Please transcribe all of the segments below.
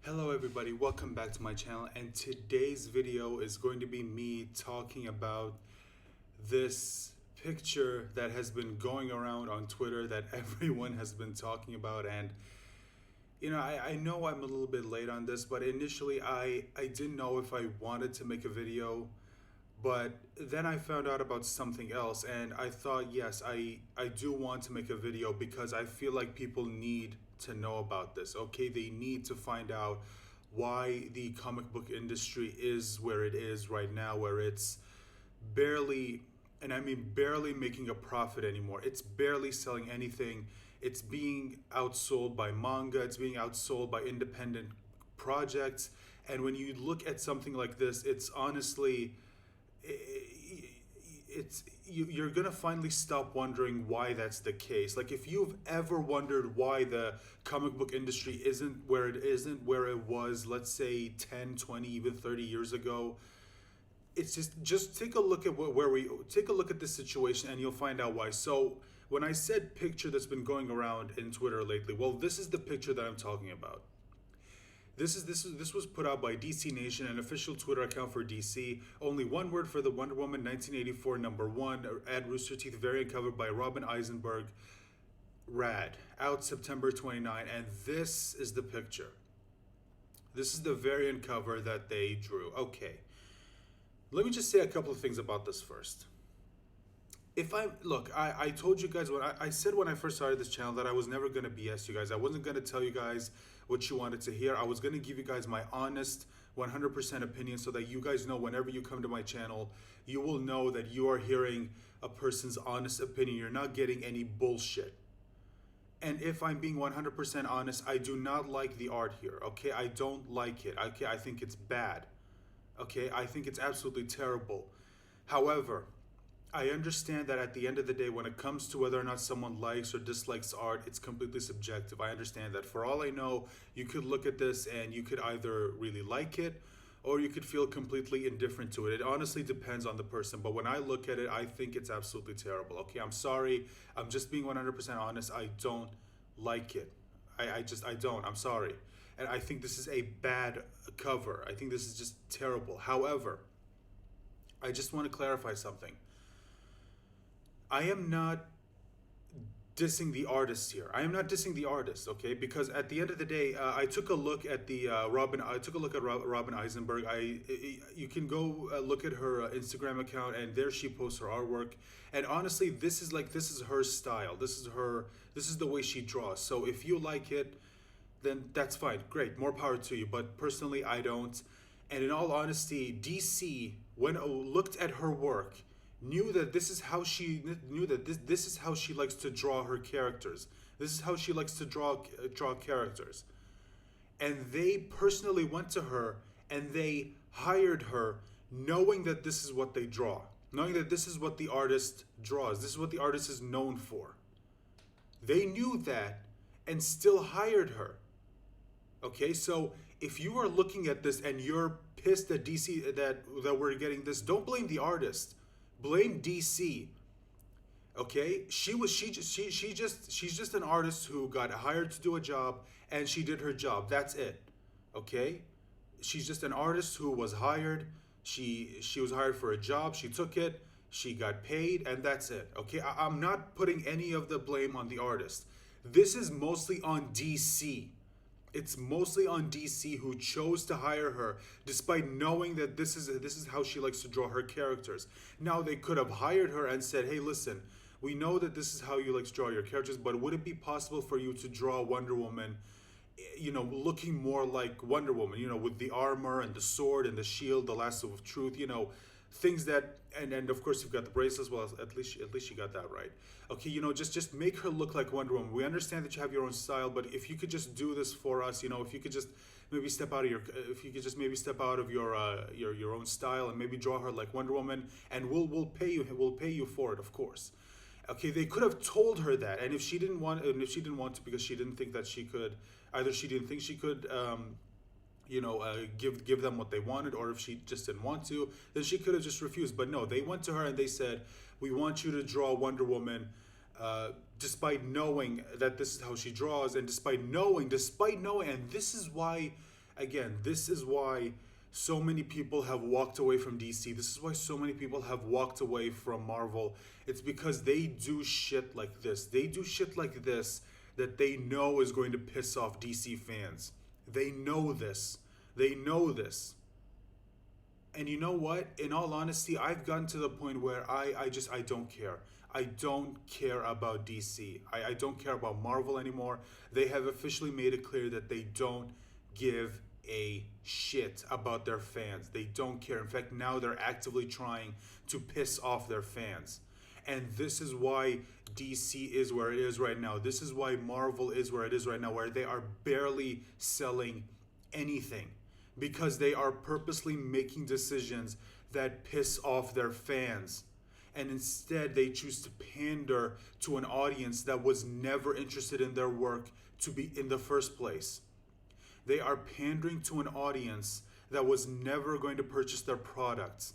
Hello everybody, welcome back to my channel, and today's video is going to be me talking about this picture that has been going around on Twitter that everyone has been talking about. And I know I'm a little bit late on this, but initially I didn't know if I wanted to make a video, but then I found out about something else, and I thought, yes, I do want to make a video because I feel like people need to know about this. Okay, they need to find out why the comic book industry is where it is right now, where it's barely, and I mean barely, making a profit anymore. It's barely selling anything. It's being outsold by manga, it's being outsold by independent projects. And when you look at something like this, it's honestly, you're gonna finally stop wondering why that's the case. Like, if you've ever wondered why the comic book industry isn't where it was, let's say 10, 20, even 30 years ago, it's just take a look at where we take a look at this situation and you'll find out why. So when I said picture that's been going around in Twitter lately, well, this is the picture that I'm talking about. This was put out by DC Nation, an official Twitter account for DC. Only one word for the Wonder Woman 1984 #1 at Rooster Teeth variant covered by Robin Eisenberg. Rad. Out September 29, and this is the picture. This is the variant cover that they drew. Okay. Let me just say a couple of things about this first. I told you guys I said when I first started this channel that I was never going to BS you guys. I wasn't going to tell you guys what you wanted to hear. I was going to give you guys my honest 100% opinion so that you guys know whenever you come to my channel, you will know that you are hearing a person's honest opinion. You're not getting any bullshit. And if I'm being 100% honest, I do not like the art here, okay? I don't like it, okay? I think it's bad, okay? I think it's absolutely terrible. However, I understand that at the end of the day, when it comes to whether or not someone likes or dislikes art, it's completely subjective. I understand that. For all I know, you could look at this and you could either really like it or you could feel completely indifferent to it. It honestly depends on the person. But when I look at it, I think it's absolutely terrible. Okay, I'm sorry. I'm just being 100% honest. I don't like it. I don't. I'm sorry. And I think this is a bad cover. I think this is just terrible. However, I just want to clarify something. I am not dissing the artist here. I am not dissing the artist, okay? Because at the end of the day, I took a look at the Robin Eisenberg. You can go look at her Instagram account, and there she posts her artwork. And honestly, this is her style. This is the way she draws. So if you like it, then that's fine. Great, more power to you. But personally, I don't. And in all honesty, DC, when looked at her work, knew that this is how she likes to draw her characters. This is how she likes to draw characters. And they personally went to her and they hired her, knowing that this is what they draw, knowing that this is what the artist draws. This is what the artist is known for. They knew that and still hired her. Okay, so if you are looking at this and you're pissed that DC that we're getting this, don't blame the artist. Blame DC. Okay? She's just an artist who got hired to do a job and she did her job. That's it. Okay? She's just an artist who was hired. She was hired for a job. She took it. She got paid, and that's it. Okay? I'm not putting any of the blame on the artist. This is mostly on DC. It's mostly on DC, who chose to hire her despite knowing that this is how she likes to draw her characters. Now, they could have hired her and said, hey, listen, we know that this is how you like to draw your characters, but would it be possible for you to draw Wonder Woman, looking more like Wonder Woman, with the armor and the sword and the shield, the lasso of truth, things that, and of course you've got the bracelets. Well, at least you got that right. Okay, just make her look like Wonder Woman. We understand that you have your own style, but if you could just do this for us, if you could just maybe step out of your own style and maybe draw her like Wonder Woman, and we'll pay you for it, of course. Okay, they could have told her that, and if she didn't want to, because she didn't think that she could, either she didn't think she could give them what they wanted, or if she just didn't want to, then she could have just refused. But no, they went to her and they said, we want you to draw Wonder Woman, despite knowing that this is how she draws, and despite knowing, and again, this is why so many people have walked away from DC. This is why so many people have walked away from Marvel. It's because they do shit like this. They do shit like this that they know is going to piss off DC fans. They know this. They know this. And you know what? In all honesty, I've gotten to the point where I don't care. I don't care about DC. I don't care about Marvel anymore. They have officially made it clear that they don't give a shit about their fans. They don't care. In fact, now they're actively trying to piss off their fans. And this is why DC is where it is right now. This is why Marvel is where it is right now, where they are barely selling anything because they are purposely making decisions that piss off their fans. And instead, they choose to pander to an audience that was never interested in their work to be in the first place. They are pandering to an audience that was never going to purchase their products.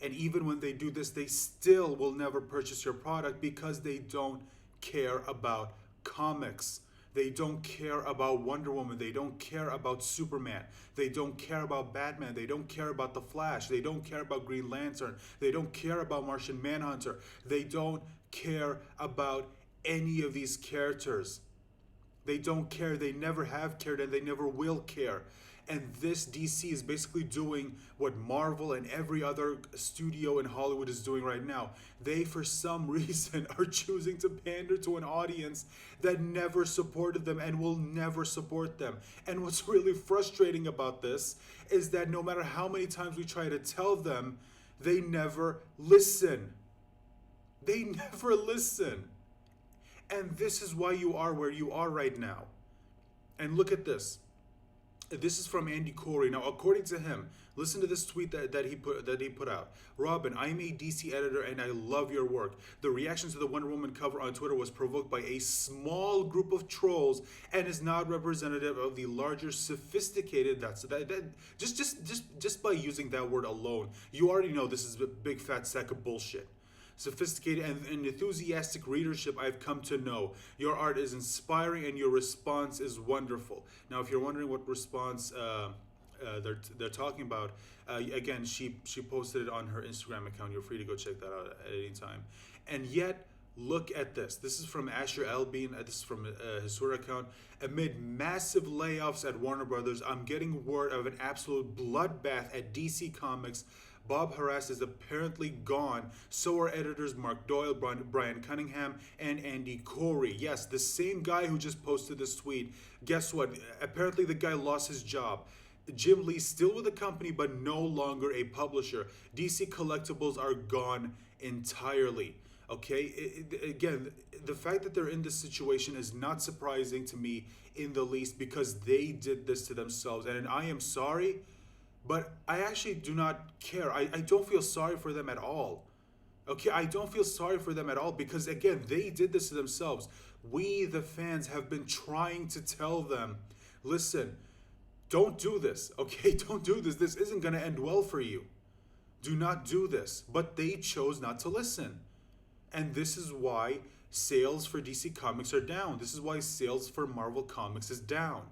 And even when they do this, they still will never purchase your product because they don't care about comics. They don't care about Wonder Woman. They don't care about Superman. They don't care about Batman. They don't care about The Flash. They don't care about Green Lantern. They don't care about Martian Manhunter. They don't care about any of these characters. They don't care. They never have cared and they never will care. And this DC is basically doing what Marvel and every other studio in Hollywood is doing right now. They, for some reason, are choosing to pander to an audience that never supported them and will never support them. And what's really frustrating about this is that no matter how many times we try to tell them, they never listen. They never listen. And this is why you are where you are right now. And look at this. This is from Andy Corey. Now, according to him, listen to this tweet that he put out. Robin, I'm a DC editor and I love your work. The reaction to the Wonder Woman cover on Twitter was provoked by a small group of trolls and is not representative of the larger sophisticated. Just by using that word alone, you already know this is a big fat sack of bullshit. Sophisticated and enthusiastic readership I've come to know. Your art is inspiring and your response is wonderful. Now, if you're wondering what response they're talking about, again, she posted it on her Instagram account. You're free to go check that out at any time. And yet, look at this. This is from Asher Albeen. This is from his Twitter account. Amid massive layoffs at Warner Brothers, I'm getting word of an absolute bloodbath at DC Comics. Bob Harras is apparently gone. So are editors Mark Doyle, Brian Cunningham, and Andy Corey. Yes, the same guy who just posted this tweet. Guess what? Apparently the guy lost his job. Jim Lee's still with the company, but no longer a publisher. DC Collectibles are gone entirely. Okay? Again, the fact that they're in this situation is not surprising to me in the least because they did this to themselves. And I am sorry, but I actually do not care. I don't feel sorry for them at all. Okay, I don't feel sorry for them at all because, again, they did this to themselves. We, the fans, have been trying to tell them, listen, don't do this, okay? Don't do this. This isn't going to end well for you. Do not do this. But they chose not to listen. And this is why sales for DC Comics are down. This is why sales for Marvel Comics is down.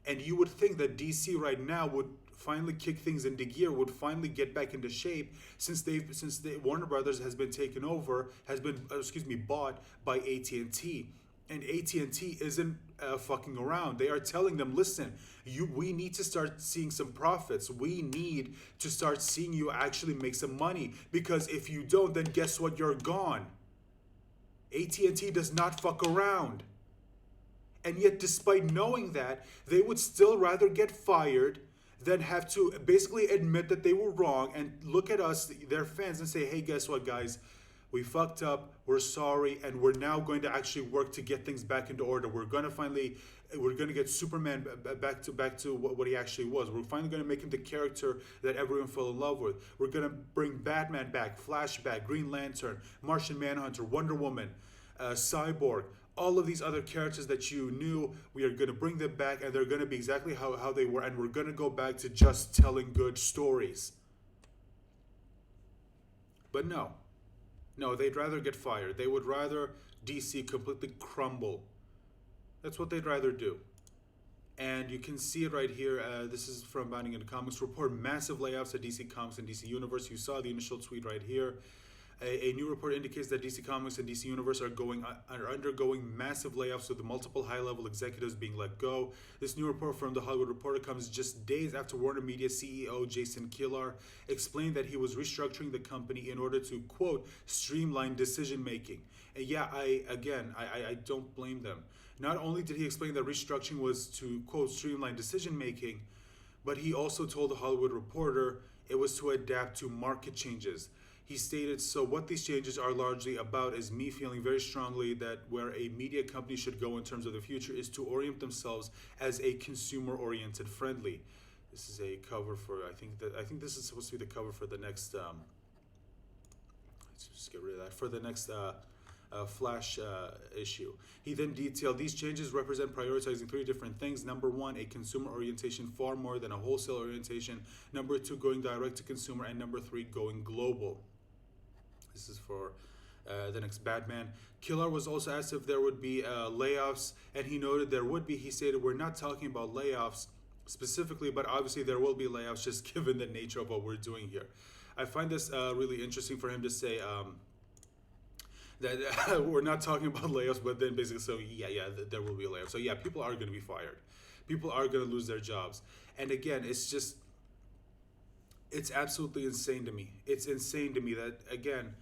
And you would think that DC right now would finally kick things into gear, would finally get back into shape since Warner Brothers has been taken over, bought by AT&T. And AT&T isn't fucking around. They are telling them, listen, we need to start seeing some profits. We need to start seeing you actually make some money because if you don't, then guess what? You're gone. AT&T does not fuck around. And yet, despite knowing that, they would still rather get fired than have to basically admit that they were wrong and look at us, their fans, and say, hey, guess what, guys? We fucked up, we're sorry, and we're now going to actually work to get things back into order. We're going to get Superman back to what he actually was. We're finally going to make him the character that everyone fell in love with. We're going to bring Batman back, Flash back, Green Lantern, Martian Manhunter, Wonder Woman, Cyborg. All of these other characters that you knew, we are going to bring them back and they're going to be exactly how they were. And we're going to go back to just telling good stories. But no, they'd rather get fired. They would rather DC completely crumble. That's what they'd rather do. And you can see it right here. This is from Bounding into Comics. Report massive layoffs at DC Comics and DC Universe. You saw the initial tweet right here. A new report indicates that DC Comics and DC Universe are undergoing massive layoffs, with multiple high-level executives being let go. This new report from The Hollywood Reporter comes just days after Warner Media CEO Jason Kilar explained that he was restructuring the company in order to, quote, streamline decision-making. And yeah, I don't blame them. Not only did he explain that restructuring was to, quote, streamline decision-making, but he also told The Hollywood Reporter it was to adapt to market changes. He stated, so what these changes are largely about is me feeling very strongly that where a media company should go in terms of the future is to orient themselves as a consumer-oriented friendly. This is a cover for, I think this is supposed to be the cover for the next, let's just get rid of that, for the next Flash issue. He then detailed these changes represent prioritizing three different things. Number one, a consumer orientation far more than a wholesale orientation. Number two, going direct to consumer. And number three, going global. This is for the next Batman. Kilar was also asked if there would be layoffs, and he noted there would be. He stated, we're not talking about layoffs specifically, but obviously there will be layoffs just given the nature of what we're doing here. I find this really interesting for him to say that we're not talking about layoffs, but then basically, so there will be a layoff. So yeah, people are going to be fired. People are going to lose their jobs. And again, it's absolutely insane to me. It's insane to me that, again,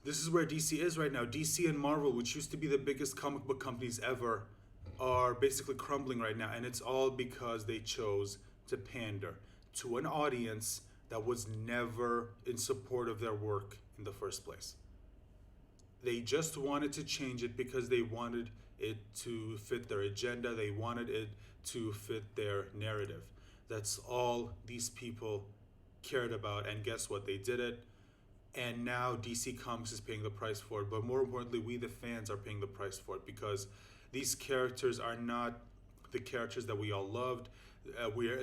this is where DC is right now. DC and Marvel, which used to be the biggest comic book companies ever, are basically crumbling right now. And it's all because they chose to pander to an audience that was never in support of their work in the first place. They just wanted to change it because they wanted it to fit their agenda. They wanted it to fit their narrative. That's all these people cared about. And guess what? They did it. And now DC Comics is paying the price for it. But more importantly, we the fans are paying the price for it, because these characters are not the characters that we all loved.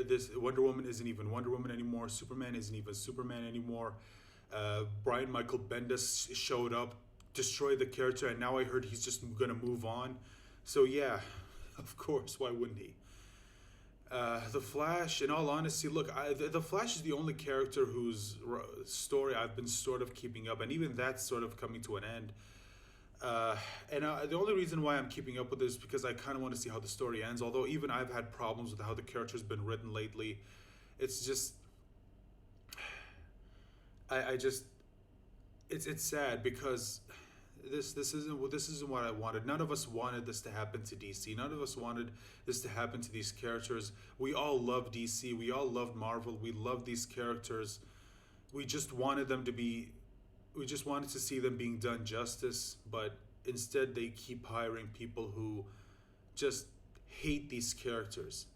This Wonder Woman isn't even Wonder Woman anymore. Superman isn't even Superman anymore. Brian Michael Bendis showed up, destroyed the character, and now I heard he's just gonna move on. So yeah, of course, why wouldn't he? The Flash, in all honesty, look, the Flash is the only character whose story I've been sort of keeping up, and even that's sort of coming to an end. The only reason why I'm keeping up with this is because I kind of want to see how the story ends, although even I've had problems with how the character's been written lately. It's just, it's sad, because this isn't what I wanted. None of us wanted this to happen to DC. None of us wanted this to happen to these characters. We all love DC. We all loved Marvel. We love these characters. We just wanted to see them being done justice, but instead they keep hiring people who just hate these characters.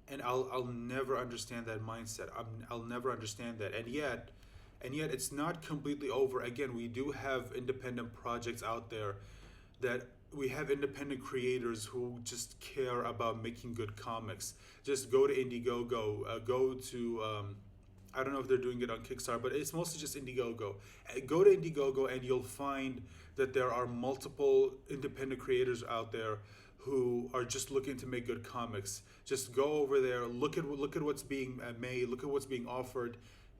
And I'll never understand that mindset. I'll never understand that. And yet it's not completely over. Again, we do have independent projects out there, that we have independent creators who just care about making good comics. Just go to Indiegogo, go to, I don't know if they're doing it on Kickstarter, but it's mostly just Indiegogo. Go to Indiegogo and you'll find that there are multiple independent creators out there who are just looking to make good comics. Just go over there, look at what's being made, look at what's being offered,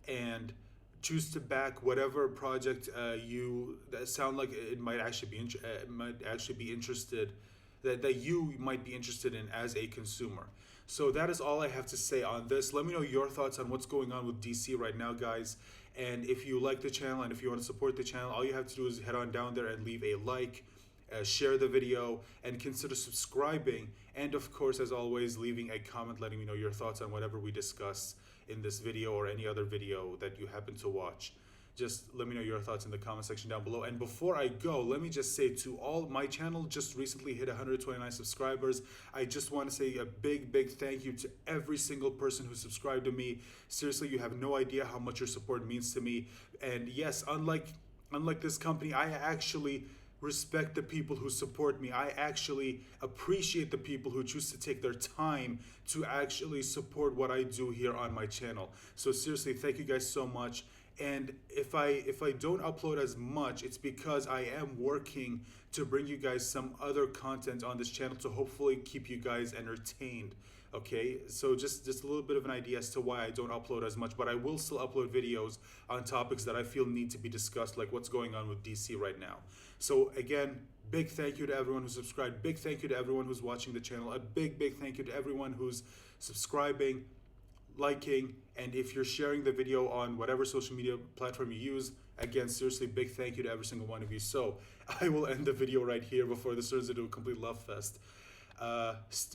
and choose to back whatever project that sound like it might actually be interested, that you might be interested in as a consumer. So that is all I have to say on this. Let me know your thoughts on what's going on with DC right now, guys. And if you like the channel and if you want to support the channel, all you have to do is head on down there and leave a like, share the video, and consider subscribing. And of course, as always, leaving a comment letting me know your thoughts on whatever we discuss in this video or any other video that you happen to watch. Just let me know your thoughts in the comment section down below. And before I go, let me just say, to all, my channel just recently hit 129 subscribers. I just want to say a big thank you to every single person who subscribed to me. Seriously, you have no idea how much your support means to me. And yes, unlike this company, I actually respect the people who support me. I actually appreciate the people who choose to take their time to actually support what I do here on my channel. So seriously, thank you guys so much. And if I don't upload as much, it's because I am working to bring you guys some other content on this channel to hopefully keep you guys entertained. Okay, so just a little bit of an idea as to why I don't upload as much, but I will still upload videos on topics that I feel need to be discussed, like what's going on with DC right now. So again, big thank you to everyone who subscribed. Big thank you to everyone who's watching the channel. A big thank you to everyone who's subscribing, liking, and if you're sharing the video on whatever social media platform you use, again, seriously, big thank you to every single one of you. So I will end the video right here before this turns into a complete love fest.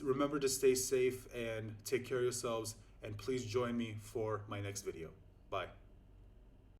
Remember to stay safe and take care of yourselves, and please join me for my next video. Bye.